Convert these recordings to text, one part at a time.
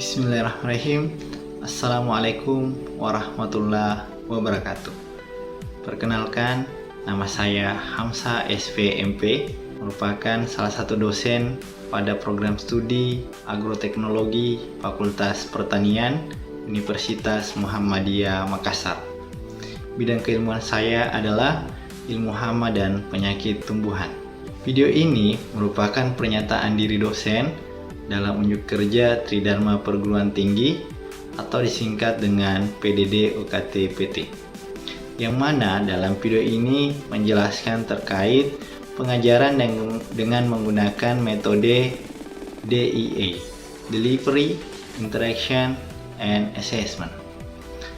Bismillahirrahmanirrahim. Assalamualaikum warahmatullahi wabarakatuh. Perkenalkan, nama saya Hamsa SVMP, merupakan salah satu dosen pada program studi Agroteknologi Fakultas Pertanian Universitas Muhammadiyah Makassar. Bidang keilmuan saya adalah ilmu hama dan penyakit tumbuhan. Video ini merupakan pernyataan diri dosen dalam unjuk kerja Tridharma Perguruan Tinggi atau disingkat dengan PDD UKT PT, yang mana dalam video ini menjelaskan terkait pengajaran dengan menggunakan metode DIA, Delivery, Interaction, and Assessment.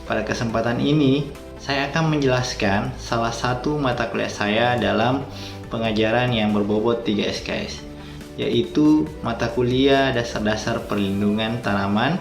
Pada kesempatan ini saya akan menjelaskan salah satu mata kuliah saya dalam pengajaran yang berbobot 3 SKS, yaitu mata kuliah dasar-dasar perlindungan tanaman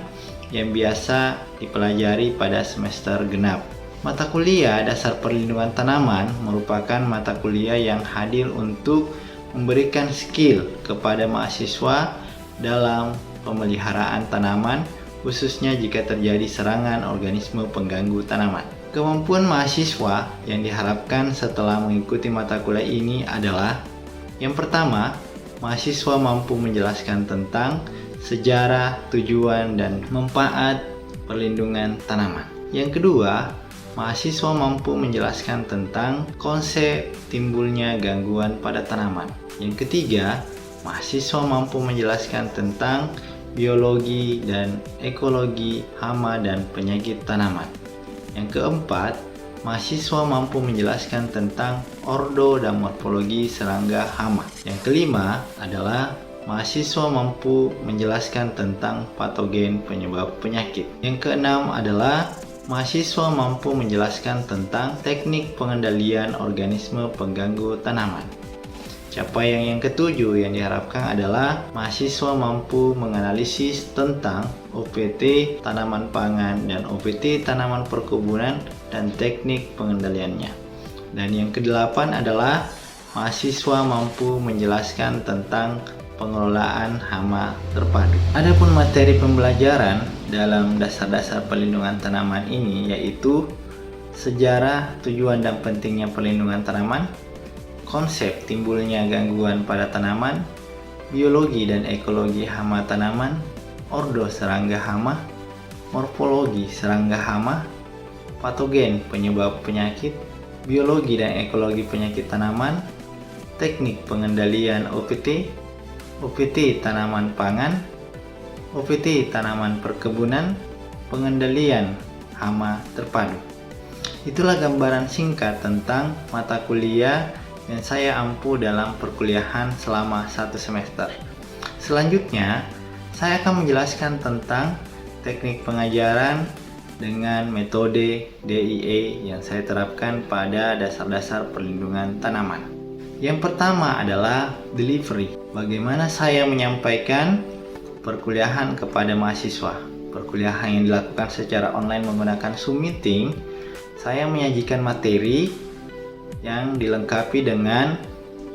yang biasa dipelajari pada semester genap. Mata kuliah dasar perlindungan tanaman merupakan mata kuliah yang hadir untuk memberikan skill kepada mahasiswa dalam pemeliharaan tanaman, khususnya jika terjadi serangan organisme pengganggu tanaman. Kemampuan mahasiswa yang diharapkan setelah mengikuti mata kuliah ini adalah: yang pertama, mahasiswa mampu menjelaskan tentang sejarah, tujuan, dan manfaat perlindungan tanaman. Yang kedua, mahasiswa mampu menjelaskan tentang konsep timbulnya gangguan pada tanaman. Yang ketiga, mahasiswa mampu menjelaskan tentang biologi dan ekologi hama dan penyakit tanaman. Yang keempat, mahasiswa mampu menjelaskan tentang ordo dan morfologi serangga hama. Yang kelima adalah mahasiswa mampu menjelaskan tentang patogen penyebab penyakit. Yang keenam adalah mahasiswa mampu menjelaskan tentang teknik pengendalian organisme pengganggu tanaman. Capaian yang ketujuh yang diharapkan adalah mahasiswa mampu menganalisis tentang OPT tanaman pangan dan OPT tanaman perkebunan dan teknik pengendaliannya. Dan yang kedelapan adalah mahasiswa mampu menjelaskan tentang pengelolaan hama terpadu. Adapun materi pembelajaran dalam dasar-dasar perlindungan tanaman ini yaitu sejarah, tujuan dan pentingnya perlindungan tanaman, konsep timbulnya gangguan pada tanaman, biologi dan ekologi hama tanaman, ordo serangga hama, morfologi serangga hama, patogen penyebab penyakit, biologi dan ekologi penyakit tanaman, teknik pengendalian OPT, OPT tanaman pangan, OPT tanaman perkebunan, pengendalian hama terpadu. Itulah gambaran singkat tentang mata kuliah yang saya ampu dalam perkuliahan selama 1 semester. Selanjutnya, saya akan menjelaskan tentang teknik pengajaran dengan metode DIA yang saya terapkan pada dasar-dasar perlindungan tanaman. Yang pertama adalah delivery. Bagaimana saya menyampaikan perkuliahan kepada mahasiswa. Perkuliahan yang dilakukan secara online menggunakan Zoom Meeting, saya menyajikan materi yang dilengkapi dengan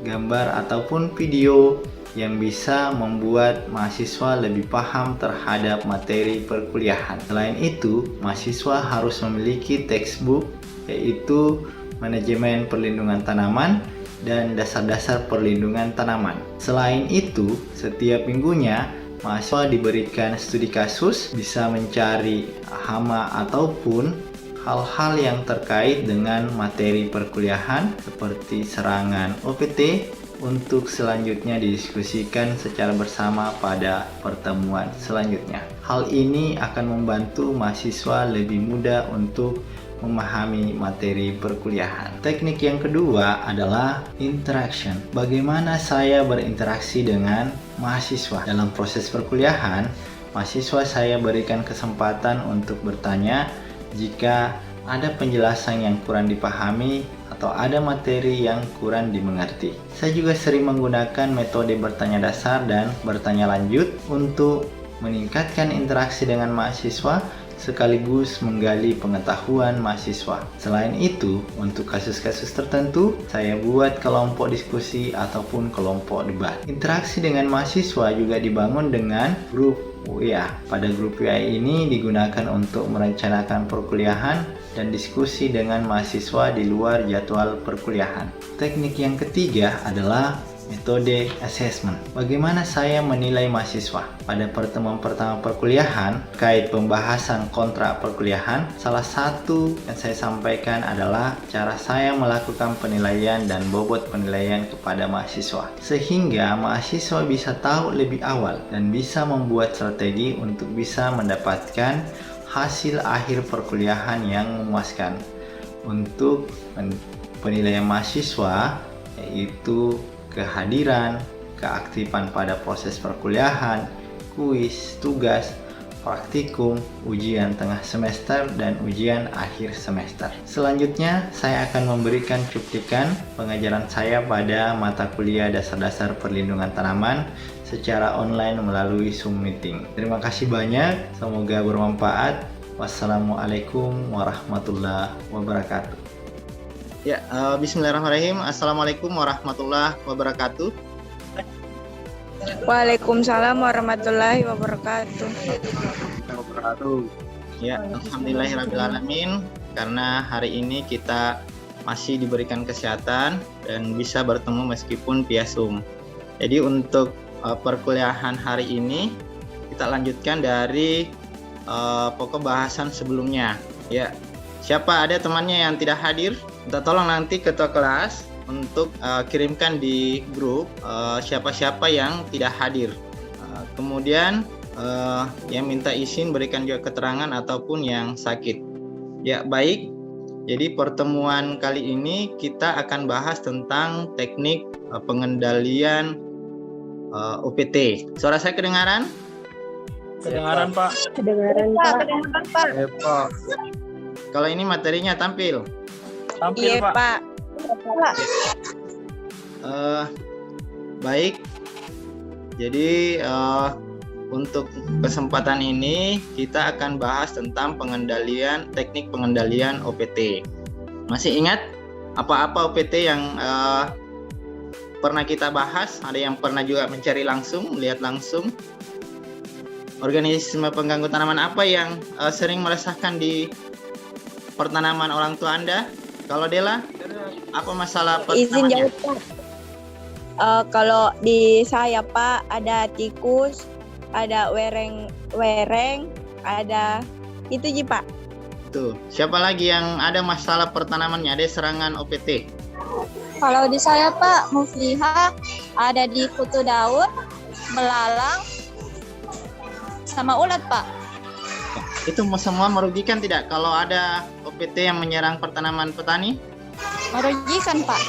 gambar ataupun video yang bisa membuat mahasiswa lebih paham terhadap materi perkuliahan. Selain itu, mahasiswa harus memiliki textbook, yaitu manajemen perlindungan tanaman dan dasar-dasar perlindungan tanaman. Selain itu, setiap minggunya mahasiswa diberikan studi kasus, bisa mencari hama ataupun hal-hal yang terkait dengan materi perkuliahan seperti serangan OPT untuk selanjutnya didiskusikan secara bersama pada pertemuan selanjutnya. Hal ini akan membantu mahasiswa lebih mudah untuk memahami materi perkuliahan. Teknik yang kedua adalah interaction. Bagaimana saya berinteraksi dengan mahasiswa dalam proses perkuliahan? Mahasiswa saya berikan kesempatan untuk bertanya jika ada penjelasan yang kurang dipahami atau ada materi yang kurang dimengerti. Saya juga sering menggunakan metode bertanya dasar dan bertanya lanjut untuk meningkatkan interaksi dengan mahasiswa sekaligus menggali pengetahuan mahasiswa. Selain itu, untuk kasus-kasus tertentu, saya buat kelompok diskusi ataupun kelompok debat. Interaksi dengan mahasiswa juga dibangun dengan grup Oh iya, pada grup WA ini digunakan untuk merencanakan perkuliahan dan diskusi dengan mahasiswa di luar jadwal perkuliahan. Teknik yang ketiga adalah metode assessment. Bagaimana saya menilai mahasiswa? Pada pertemuan pertama perkuliahan, terkait pembahasan kontrak perkuliahan, salah satu yang saya sampaikan adalah cara saya melakukan penilaian dan bobot penilaian kepada mahasiswa. Sehingga mahasiswa bisa tahu lebih awal dan bisa membuat strategi untuk bisa mendapatkan hasil akhir perkuliahan yang memuaskan. Untuk penilaian mahasiswa, yaitu kehadiran, keaktifan pada proses perkuliahan, kuis, tugas, praktikum, ujian tengah semester, dan ujian akhir semester. Selanjutnya, saya akan memberikan cuplikan pengajaran saya pada mata kuliah dasar-dasar perlindungan tanaman secara online melalui Zoom Meeting. Terima kasih banyak, semoga bermanfaat. Wassalamualaikum warahmatullahi wabarakatuh. Ya, bismillahirrahmanirrahim. Assalamualaikum warahmatullahi wabarakatuh. Waalaikumsalam warahmatullahi wabarakatuh. Ya, alhamdulillahirrabbilalamin. Karena hari ini kita masih diberikan kesehatan dan bisa bertemu meskipun via Zoom. Jadi untuk perkuliahan hari ini kita lanjutkan dari pokok bahasan sebelumnya. Ya, siapa ada temannya yang tidak hadir? Minta tolong nanti ketua kelas untuk kirimkan di grup siapa-siapa yang tidak hadir. Kemudian yang minta izin berikan juga keterangan ataupun yang sakit. Ya, baik. Jadi pertemuan kali ini kita akan bahas tentang teknik pengendalian OPT. Suara saya kedengaran? Kedengaran, Pak. Kedengaran, Pak. Pak. Kalau ini materinya tampil. Tampil, Iya, Pak. Baik. Jadi untuk kesempatan ini kita akan bahas tentang teknik pengendalian OPT. Masih ingat apa-apa OPT yang pernah kita bahas? Ada yang pernah juga mencari langsung, melihat langsung? Organisme pengganggu tanaman apa yang sering meresahkan di pertanaman orang tua Anda? Kalau Dela, apa masalah Izin pertamanya? jawab, Pak. Kalau di saya, Pak, ada tikus, ada wereng, ada itu Ji, Pak. Tuh, siapa lagi yang ada masalah pertanamannya? Ada serangan OPT? Kalau di saya Pak, Mufliha ada di kutu daun, belalang, sama ulat Pak. Itu semua merugikan tidak kalau ada OPT yang menyerang pertanaman petani? Merugikan Pak.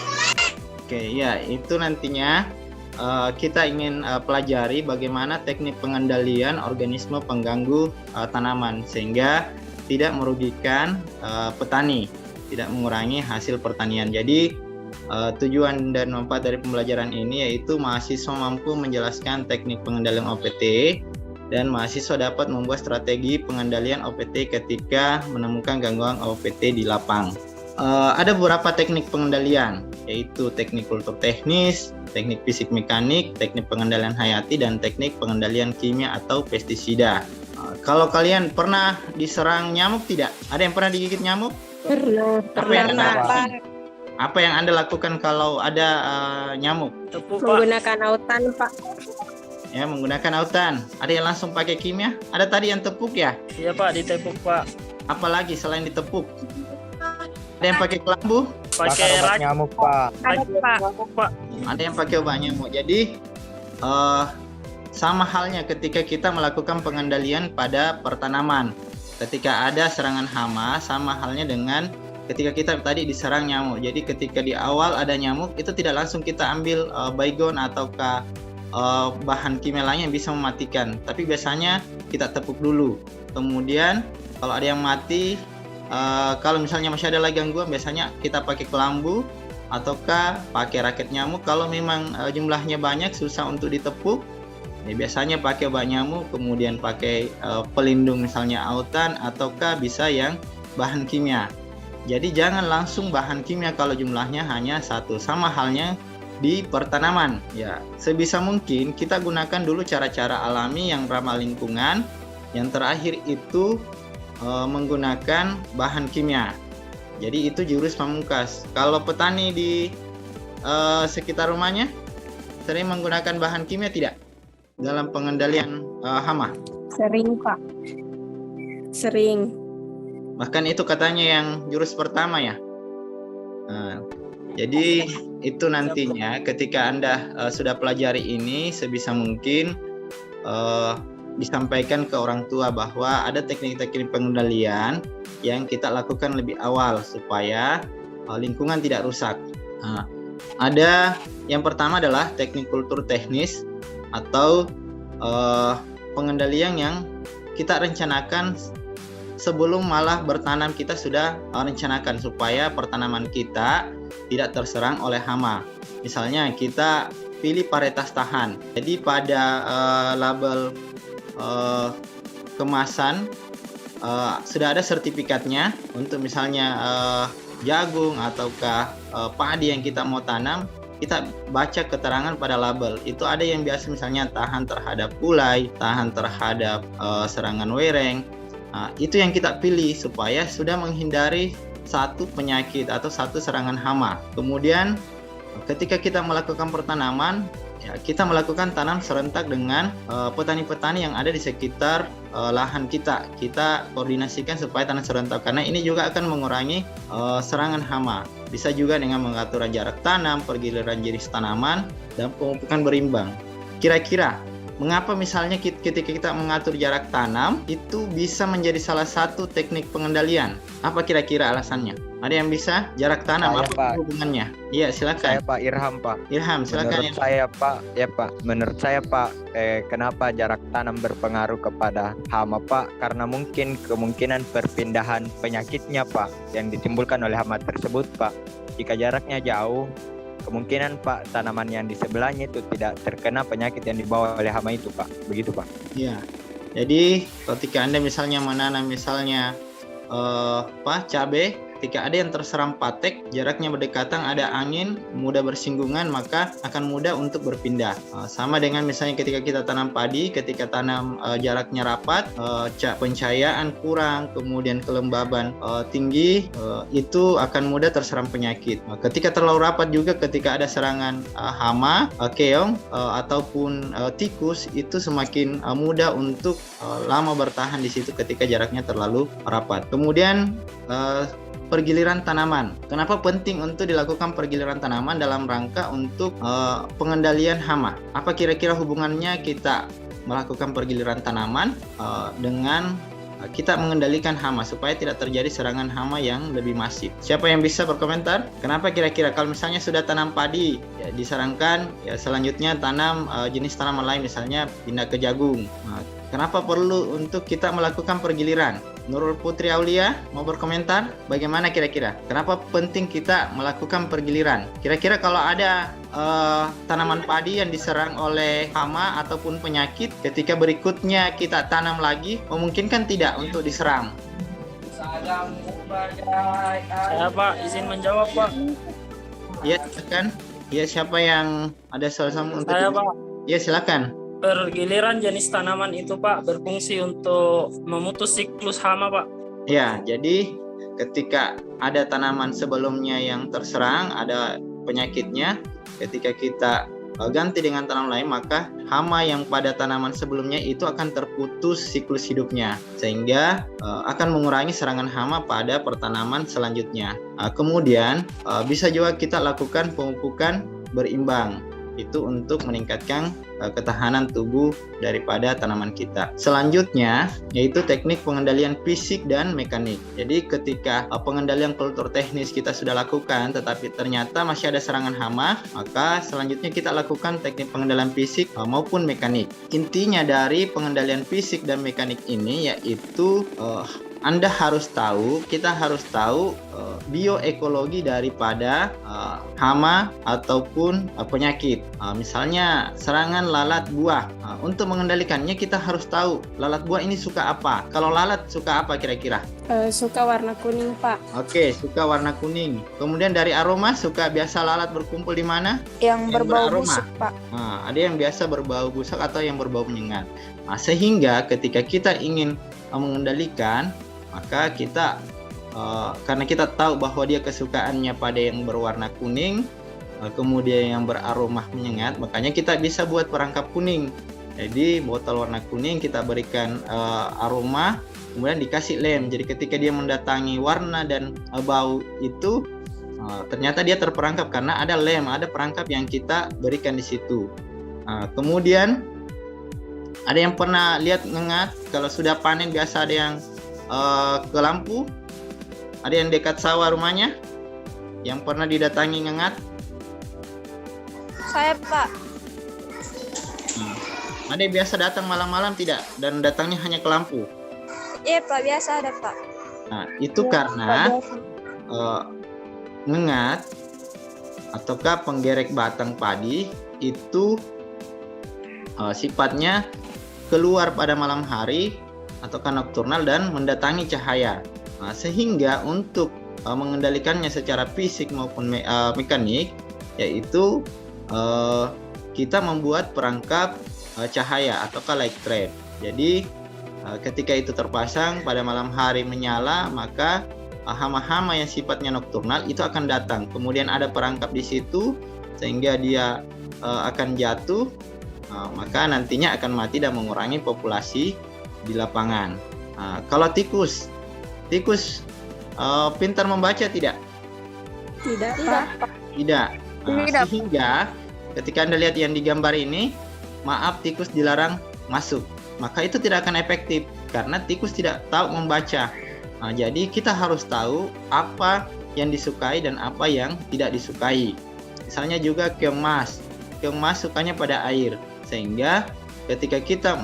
Oke, ya itu nantinya kita ingin pelajari bagaimana teknik pengendalian organisme pengganggu tanaman sehingga tidak merugikan petani, tidak mengurangi hasil pertanian. Jadi tujuan dan manfaat dari pembelajaran ini yaitu mahasiswa mampu menjelaskan teknik pengendalian OPT dan mahasiswa dapat membuat strategi pengendalian OPT ketika menemukan gangguan OPT di lapang. Ada beberapa teknik pengendalian, yaitu teknik kultur teknis, teknik fisik mekanik, teknik pengendalian hayati, dan teknik pengendalian kimia atau pestisida. Kalau kalian pernah diserang nyamuk tidak? Ada yang pernah digigit nyamuk? Pernah, Pak. Apa yang Anda lakukan kalau ada nyamuk? Tepuk, Pak. Menggunakan autan, Pak. Ya, menggunakan autan. Ada yang langsung pakai kimia? Ada tadi yang tepuk ya? Iya, Pak, ditepuk, Pak. Apalagi selain ditepuk? Ada yang pakai kelambu? Pakai obat nyamuk, Pak. nyamuk, Pak. Ada yang pakai obat nyamuk. Jadi sama halnya ketika kita melakukan pengendalian pada pertanaman. Ketika ada serangan hama, sama halnya dengan ketika kita tadi diserang nyamuk. Jadi ketika di awal ada nyamuk, itu tidak langsung kita ambil baygon ataukah bahan kimia lain yang bisa mematikan. Tapi biasanya kita tepuk dulu. Kemudian kalau ada yang mati, kalau misalnya masih ada lagi gangguan, biasanya kita pakai kelambu ataukah pakai raket nyamuk. Kalau memang jumlahnya banyak, susah untuk ditepuk, ya biasanya pakai obat nyamuk, kemudian pakai pelindung misalnya autan ataukah bisa yang bahan kimia. Jadi jangan langsung bahan kimia kalau jumlahnya hanya satu. Sama halnya di pertanaman. Ya, sebisa mungkin kita gunakan dulu cara-cara alami yang ramah lingkungan. Yang terakhir itu menggunakan bahan kimia. Jadi itu jurus pamungkas. Kalau petani di sekitar rumahnya sering menggunakan bahan kimia tidak dalam pengendalian hama? Sering, Pak. Sering. Bahkan itu katanya yang jurus pertama ya. Nah, jadi itu nantinya ketika Anda sudah pelajari ini, sebisa mungkin disampaikan ke orang tua bahwa ada teknik-teknik pengendalian yang kita lakukan lebih awal supaya lingkungan tidak rusak. Nah, ada yang pertama adalah teknik kultur teknis atau pengendalian yang kita rencanakan sebelum malah bertanam. Kita sudah rencanakan supaya pertanaman kita tidak terserang oleh hama. Misalnya kita pilih varietas tahan. Jadi pada label kemasan sudah ada sertifikatnya untuk misalnya jagung ataukah padi yang kita mau tanam. Kita baca keterangan pada label. Itu ada yang biasa misalnya tahan terhadap kulai, tahan terhadap serangan wereng. Nah, itu yang kita pilih supaya sudah menghindari satu penyakit atau satu serangan hama. Kemudian ketika kita melakukan pertanaman, ya, kita melakukan tanam serentak dengan petani-petani yang ada di sekitar lahan kita. Kita koordinasikan supaya tanam serentak karena ini juga akan mengurangi serangan hama. Bisa juga dengan mengatur jarak tanam, pergiliran jenis tanaman, dan pemupukan berimbang. Kira-kira mengapa misalnya ketika kita mengatur jarak tanam itu bisa menjadi salah satu teknik pengendalian? Apa kira-kira alasannya? Ada yang bisa? Jarak tanam, apa hubungannya? Iya, silakan. Saya Pak Irham, Pak. Irham, silakan. Menurut saya Pak, menurut saya Pak, kenapa jarak tanam berpengaruh kepada hama Pak? Karena mungkin kemungkinan perpindahan penyakitnya Pak yang ditimbulkan oleh hama tersebut Pak. Jika jaraknya jauh, kemungkinan Pak tanaman yang di sebelahnya itu tidak terkena penyakit yang dibawa oleh hama itu Pak. Begitu Pak. Iya. Jadi ketika Anda misalnya menanam misalnya cabai, ketika ada yang terserang patek, jaraknya berdekatan, ada angin, mudah bersinggungan, maka akan mudah untuk berpindah. Sama dengan misalnya ketika kita tanam padi, ketika tanam jaraknya rapat, pencahayaan kurang, kemudian kelembaban tinggi, itu akan mudah terserang penyakit. Ketika terlalu rapat juga, ketika ada serangan hama, keong, ataupun tikus, itu semakin mudah untuk lama bertahan di situ ketika jaraknya terlalu rapat. Kemudian pergiliran tanaman. Kenapa penting untuk dilakukan pergiliran tanaman dalam rangka untuk pengendalian hama? Apa kira-kira hubungannya kita melakukan pergiliran tanaman dengan kita mengendalikan hama supaya tidak terjadi serangan hama yang lebih masif? Siapa yang bisa berkomentar? Kenapa kira-kira kalau misalnya sudah tanam padi, ya disarankan ya selanjutnya tanam jenis tanaman lain, misalnya pindah ke jagung. Nah, kenapa perlu untuk kita melakukan pergiliran? Nurul Putri Aulia mau berkomentar bagaimana kira-kira? Kenapa penting kita melakukan pergiliran? Kira-kira kalau ada tanaman padi yang diserang oleh hama ataupun penyakit, ketika berikutnya kita tanam lagi, memungkinkan tidak untuk diserang? Saya Pak, izin menjawab Pak. Ya, silakan. Ya, siapa yang ada salah-sama untuk Saya Pak. Ya, silakan. Pergiliran jenis tanaman itu Pak berfungsi untuk memutus siklus hama Pak. Ya, jadi ketika ada tanaman sebelumnya yang terserang, ada penyakitnya, ketika kita ganti dengan tanaman lain, maka hama yang pada tanaman sebelumnya itu akan terputus siklus hidupnya, sehingga akan mengurangi serangan hama pada pertanaman selanjutnya. Kemudian bisa juga kita lakukan pemupukan berimbang, itu untuk meningkatkan ketahanan tubuh daripada tanaman kita. Selanjutnya yaitu teknik pengendalian fisik dan mekanik. Jadi ketika pengendalian kultur teknis kita sudah lakukan tetapi ternyata masih ada serangan hama, maka selanjutnya kita lakukan teknik pengendalian fisik maupun mekanik. Intinya dari pengendalian fisik dan mekanik ini yaitu Anda harus tahu, kita harus tahu bioekologi daripada hama ataupun penyakit. Misalnya serangan lalat buah. Untuk mengendalikannya kita harus tahu lalat buah ini suka apa. Kalau lalat suka apa kira-kira? Suka warna kuning, Pak. Oke, suka warna kuning. Kemudian dari aroma, suka biasa lalat berkumpul di mana? Yang berbau beraroma. busuk, Pak. Ada yang biasa berbau busuk atau yang berbau menyengat. Sehingga ketika kita ingin mengendalikan, maka kita karena kita tahu bahwa dia kesukaannya pada yang berwarna kuning, kemudian yang beraroma menyengat, makanya kita bisa buat perangkap kuning. Jadi botol warna kuning kita berikan aroma, kemudian dikasih lem. Jadi ketika dia mendatangi warna dan bau itu, ternyata dia terperangkap karena ada lem, ada perangkap yang kita berikan di situ. Kemudian ada yang pernah lihat ngengat, kalau sudah panen biasa ada yang ke lampu, ada yang dekat sawah rumahnya yang pernah didatangi ngengat. Saya, Pak. Ada yang biasa datang malam-malam tidak, dan datangnya hanya ke lampu. Iya, Pak, biasa ada, Pak. Nah, itu karena ngengat ataukah penggerek batang padi itu sifatnya keluar pada malam hari ataukah nokturnal dan mendatangi cahaya. Sehingga untuk mengendalikannya secara fisik maupun mekanik, yaitu kita membuat perangkap cahaya ataukah light trap. Jadi ketika itu terpasang pada malam hari menyala, maka hama-hama yang sifatnya nokturnal itu akan datang. Kemudian ada perangkap di situ sehingga dia akan jatuh, maka nantinya akan mati dan mengurangi populasi di lapangan. Kalau tikus pintar membaca tidak? Tidak, Pak. Tidak. Sehingga ketika Anda lihat yang digambar ini, maaf, tikus dilarang masuk. Maka itu tidak akan efektif karena tikus tidak tahu membaca. Jadi kita harus tahu apa yang disukai dan apa yang tidak disukai. Misalnya juga keong mas sukanya pada air, sehingga ketika kita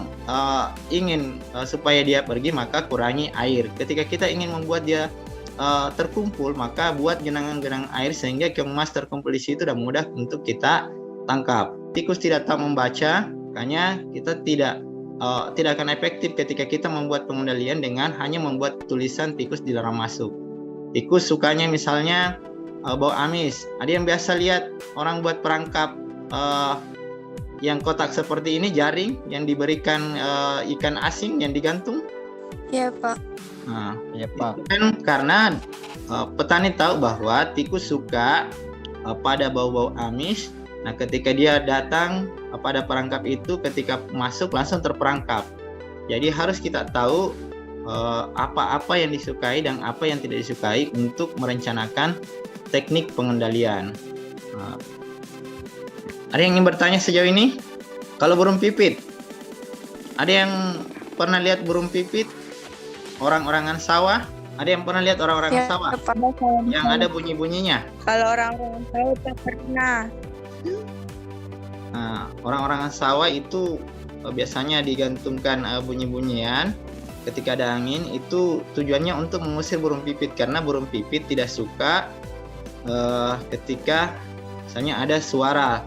ingin supaya dia pergi, maka kurangi air. Ketika kita ingin membuat dia terkumpul, maka buat genangan-genangan air sehingga keong mas terkumpul di situ dan mudah untuk kita tangkap. Tikus tidak tahu membaca, makanya kita tidak akan efektif ketika kita membuat pengendalian dengan hanya membuat tulisan tikus dilarang masuk. Tikus sukanya misalnya bau amis. Ada yang biasa lihat orang buat perangkap yang kotak seperti ini, jaring yang diberikan ikan asing yang digantung. Iya, Pak. Ya, Pak. Kan karena petani tahu bahwa tikus suka pada bau-bau amis. Nah, ketika dia datang pada perangkap itu, ketika masuk langsung terperangkap. Jadi harus kita tahu apa-apa yang disukai dan apa yang tidak disukai untuk merencanakan teknik pengendalian. Ada yang ingin bertanya sejauh ini? Kalau burung pipit, ada yang pernah lihat burung pipit? Orang-orangan sawah, ada yang pernah lihat orang-orangan sawah? Yang ada bunyi-bunyinya. Kalau orang-orang saya tak pernah. Orang-orangan sawah itu biasanya digantungkan bunyi-bunyian ketika ada angin. Itu tujuannya untuk mengusir burung pipit, karena burung pipit tidak suka ketika misalnya ada suara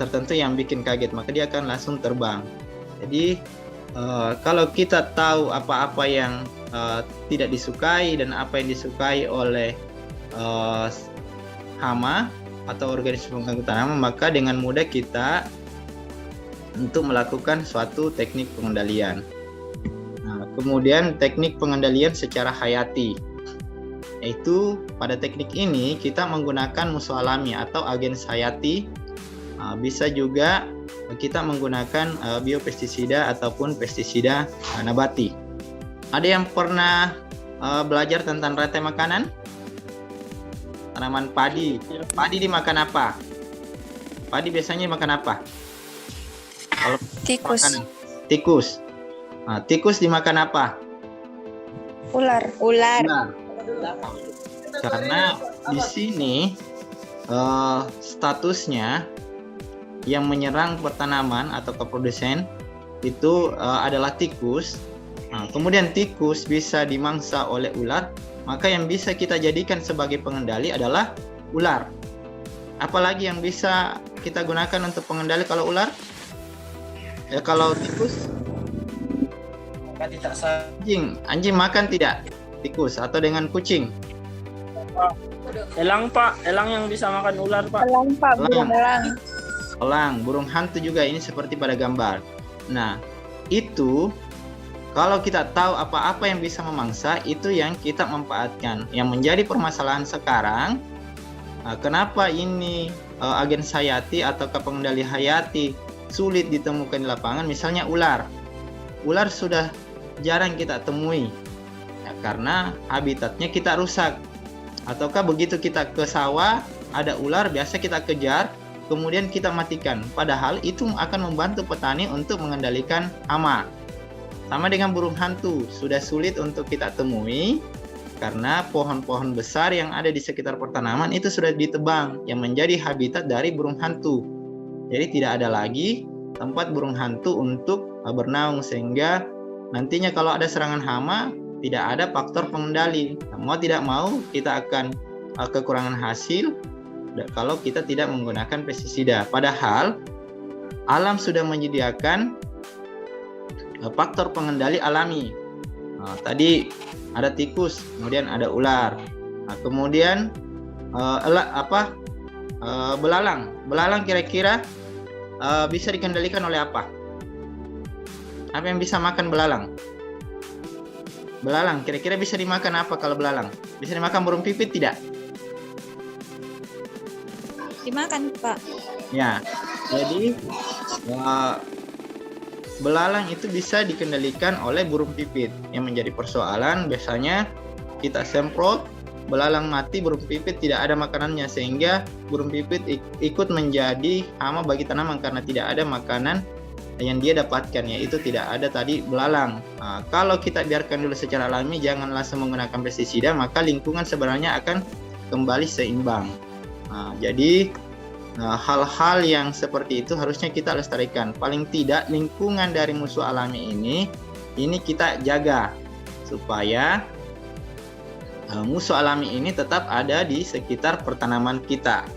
tertentu yang bikin kaget, maka dia akan langsung terbang. Jadi kalau kita tahu apa-apa yang tidak disukai dan apa yang disukai oleh hama atau organisme pengganggu tanaman, maka dengan mudah kita untuk melakukan suatu teknik pengendalian. Kemudian teknik pengendalian secara hayati, yaitu pada teknik ini kita menggunakan musuh alami atau agens hayati. Bisa juga kita menggunakan biopestisida ataupun pestisida nabati. Ada yang pernah belajar tentang rantai makanan? Tanaman padi. Padi dimakan apa? Padi biasanya dimakan apa? Kalau Tikus. makanan. Tikus. Tikus dimakan apa? Ular. Nah, karena di sini statusnya yang menyerang pertanaman atau produsen itu adalah tikus. Kemudian tikus bisa dimangsa oleh ular maka yang bisa kita jadikan sebagai pengendali adalah ular. Apalagi yang bisa kita gunakan untuk pengendali kalau ular? Ya kalau tikus? Anjing makan tidak tikus atau dengan kucing? Elang Pak, elang yang bisa makan ular Pak. Elang Pak, burung elang. Elang, burung hantu juga ini seperti pada gambar. Nah, itu kalau kita tahu apa-apa yang bisa memangsa, itu yang kita manfaatkan. Yang menjadi permasalahan sekarang, kenapa ini agen hayati atau pengendali hayati sulit ditemukan di lapangan, misalnya ular. Ular sudah jarang kita temui, ya, karena habitatnya kita rusak. Ataukah begitu kita ke sawah, ada ular, biasa kita kejar, kemudian kita matikan. Padahal itu akan membantu petani untuk mengendalikan hama. Sama dengan burung hantu, sudah sulit untuk kita temui, karena pohon-pohon besar yang ada di sekitar pertanaman itu sudah ditebang, yang menjadi habitat dari burung hantu. Jadi tidak ada lagi tempat burung hantu untuk bernaung, sehingga nantinya kalau ada serangan hama, tidak ada faktor pengendali. Mau tidak mau kita akan kekurangan hasil kalau kita tidak menggunakan pestisida. Padahal alam sudah menyediakan faktor pengendali alami. Tadi ada tikus, kemudian ada ular, kemudian belalang. Belalang kira-kira bisa dikendalikan oleh apa? Apa yang bisa makan belalang? Belalang kira-kira bisa dimakan apa kalau belalang? Bisa dimakan burung pipit tidak? Dimakan, Pak. Ya, jadi belalang itu bisa dikendalikan oleh burung pipit. Yang menjadi persoalan biasanya kita semprot, belalang mati, burung pipit tidak ada makanannya, sehingga burung pipit ikut menjadi hama bagi tanaman karena tidak ada makanan yang dia dapatkan, yaitu tidak ada tadi belalang. Kalau kita biarkan dulu secara alami, jangan langsung menggunakan pestisida, maka lingkungan sebenarnya akan kembali seimbang. Jadi hal-hal yang seperti itu harusnya kita lestarikan. Paling tidak lingkungan dari musuh alami ini kita jaga supaya musuh alami ini tetap ada di sekitar pertanaman kita.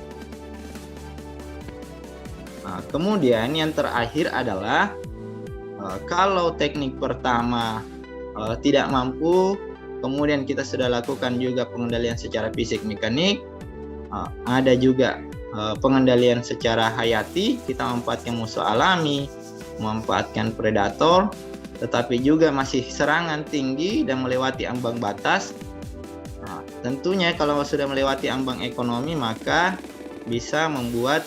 Kemudian yang terakhir adalah kalau teknik pertama tidak mampu, kemudian kita sudah lakukan juga pengendalian secara fisik mekanik, ada juga pengendalian secara hayati, kita memanfaatkan musuh alami, memanfaatkan predator, tetapi juga masih serangan tinggi dan melewati ambang batas. Tentunya kalau sudah melewati ambang ekonomi, maka bisa membuat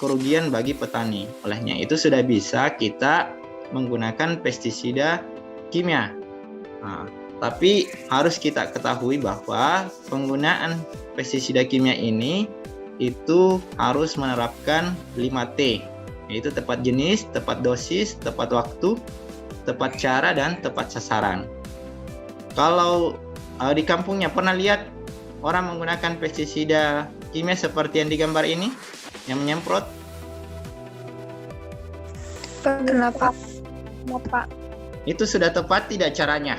kerugian bagi petani. Olehnya itu sudah bisa kita menggunakan pestisida kimia. Tapi harus kita ketahui bahwa penggunaan pestisida kimia ini itu harus menerapkan 5T, yaitu tepat jenis, tepat dosis, tepat waktu, tepat cara, dan tepat sasaran. Kalau di kampungnya pernah lihat orang menggunakan pestisida kimia seperti yang digambar ini, yang menyemprot? Kenapa? Itu sudah tepat tidak caranya?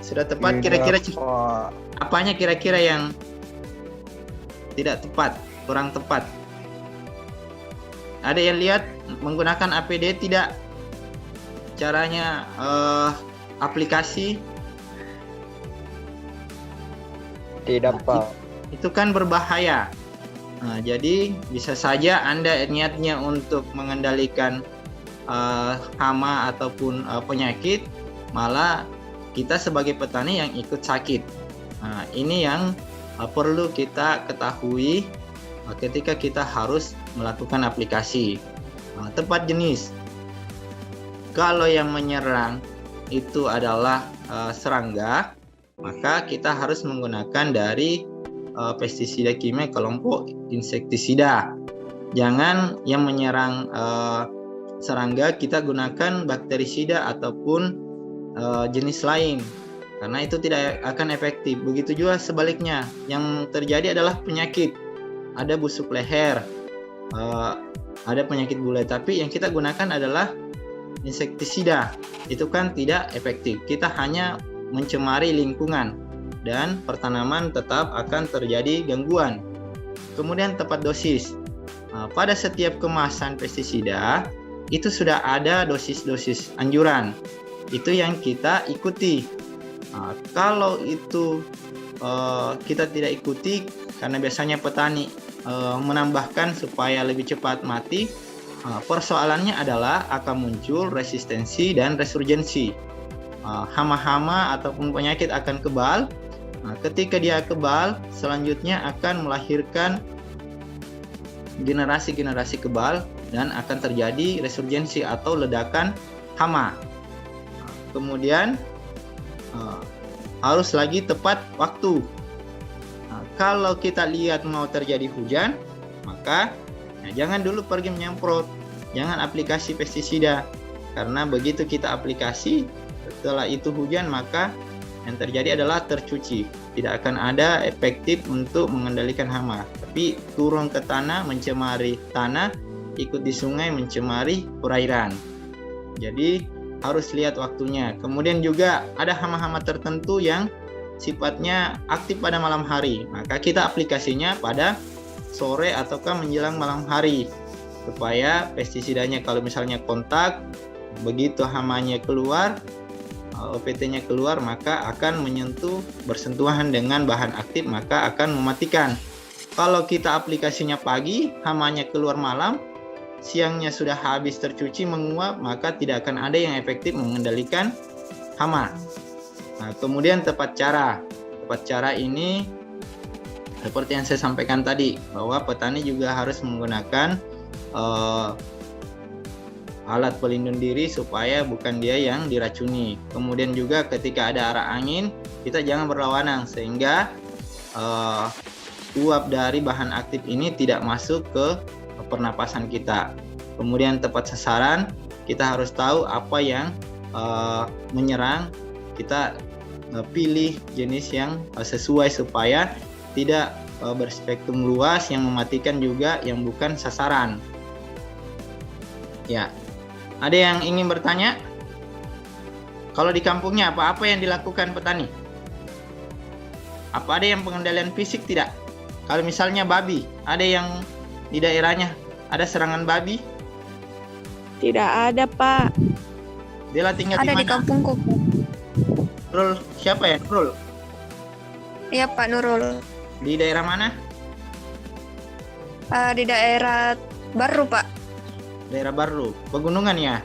Sudah tepat kira-kira? Apanya kira-kira yang tidak tepat, kurang tepat? Ada yang lihat menggunakan APD tidak? Caranya aplikasi? Tidak, Pak. Itu kan berbahaya. Jadi bisa saja Anda niatnya untuk mengendalikan hama ataupun penyakit, malah kita sebagai petani yang ikut sakit. Ini yang perlu kita ketahui ketika kita harus melakukan aplikasi. Tepat jenis. Kalau yang menyerang itu adalah serangga, maka kita harus menggunakan dari pestisida kimia kelompok insektisida. Jangan yang menyerang serangga kita gunakan bakterisida ataupun jenis lain, karena itu tidak akan efektif. Begitu juga sebaliknya, yang terjadi adalah penyakit, ada busuk leher, ada penyakit bule, tapi yang kita gunakan adalah insektisida, itu kan tidak efektif. Kita hanya mencemari lingkungan. dan pertanaman tetap akan terjadi gangguan. Kemudian tepat dosis. Pada setiap kemasan pestisida itu sudah ada dosis-dosis anjuran. Itu yang kita ikuti. Kalau itu kita tidak ikuti, karena biasanya petani menambahkan supaya lebih cepat mati, persoalannya adalah akan muncul resistensi dan resurgensi. Hama-hama ataupun penyakit akan kebal. Ketika dia kebal, selanjutnya akan melahirkan generasi-generasi kebal dan akan terjadi resurgensi atau ledakan hama. Kemudian harus lagi tepat waktu. Kalau kita lihat mau terjadi hujan, maka jangan dulu pergi menyemprot, jangan aplikasi pestisida, karena begitu kita aplikasi setelah itu hujan, maka yang terjadi adalah tercuci, tidak akan ada efektif untuk mengendalikan hama, tapi turun ke tanah, mencemari tanah, ikut di sungai, mencemari perairan. Jadi harus lihat waktunya. Kemudian juga ada hama-hama tertentu yang sifatnya aktif pada malam hari, maka kita aplikasinya pada sore ataukah menjelang malam hari, supaya pestisidanya kalau misalnya kontak, begitu hamanya keluar, OPT-nya keluar, maka akan menyentuh, bersentuhan dengan bahan aktif, maka akan mematikan. Kalau kita aplikasinya pagi, hamanya keluar malam, siangnya sudah habis tercuci, menguap, maka tidak akan ada yang efektif mengendalikan hama. Kemudian tepat cara. Tepat cara ini seperti yang saya sampaikan tadi, bahwa petani juga harus menggunakan alat pelindung diri supaya bukan dia yang diracuni. Kemudian juga ketika ada arah angin, kita jangan berlawanan sehingga uap dari bahan aktif ini tidak masuk ke pernapasan kita. Kemudian tepat sasaran, kita harus tahu apa yang menyerang, kita pilih jenis yang sesuai supaya tidak berspektrum luas yang mematikan juga yang bukan sasaran. Ya. Ada yang ingin bertanya? Kalau di kampungnya apa yang dilakukan petani? Apa ada yang pengendalian fisik tidak? Kalau misalnya babi, ada yang di daerahnya ada serangan babi? Tidak ada, Pak. Dia tinggal Ada di di mana? kampungku. Nurul, siapa ya? Nurul. Iya Pak Nurul. Di daerah mana? Di daerah Baru Pak. Daerah Baru. Pegunungan ya?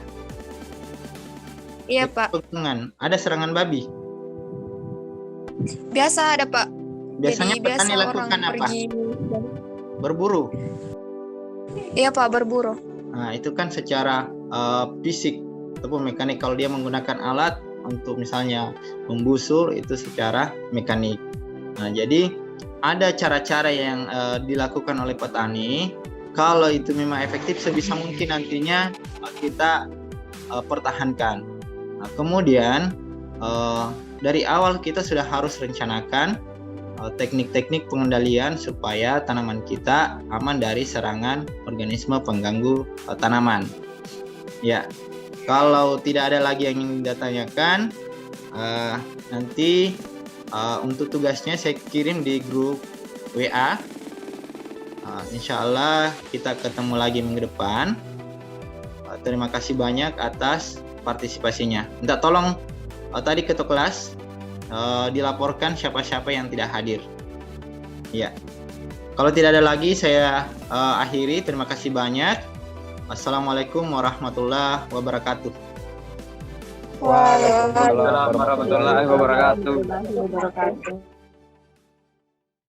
Iya Pak. Pegunungan. Ada serangan babi? Biasa ada Pak. Biasanya Jadi petani biasa lakukan orang apa? pergi. Berburu. Iya Pak, berburu. Nah, itu kan secara fisik ataupun mekanik. Kalau dia menggunakan alat untuk misalnya membusur, itu secara mekanik. Nah, jadi ada cara-cara yang dilakukan oleh petani. Kalau itu memang efektif, sebisa mungkin nantinya kita pertahankan. Nah, kemudian dari awal kita sudah harus rencanakan teknik-teknik pengendalian supaya tanaman kita aman dari serangan organisme pengganggu tanaman. Ya, kalau tidak ada lagi yang ingin ditanyakan, nanti untuk tugasnya saya kirim di grup WA. Insya Allah kita ketemu lagi minggu depan. Terima kasih banyak atas partisipasinya. Minta tolong tadi ketua kelas dilaporkan siapa-siapa yang tidak hadir. Ya. Kalau tidak ada lagi, saya akhiri. Terima kasih banyak. Wassalamualaikum warahmatullahi wabarakatuh. Waalaikumsalam warahmatullahi wabarakatuh. Wabarakatuh.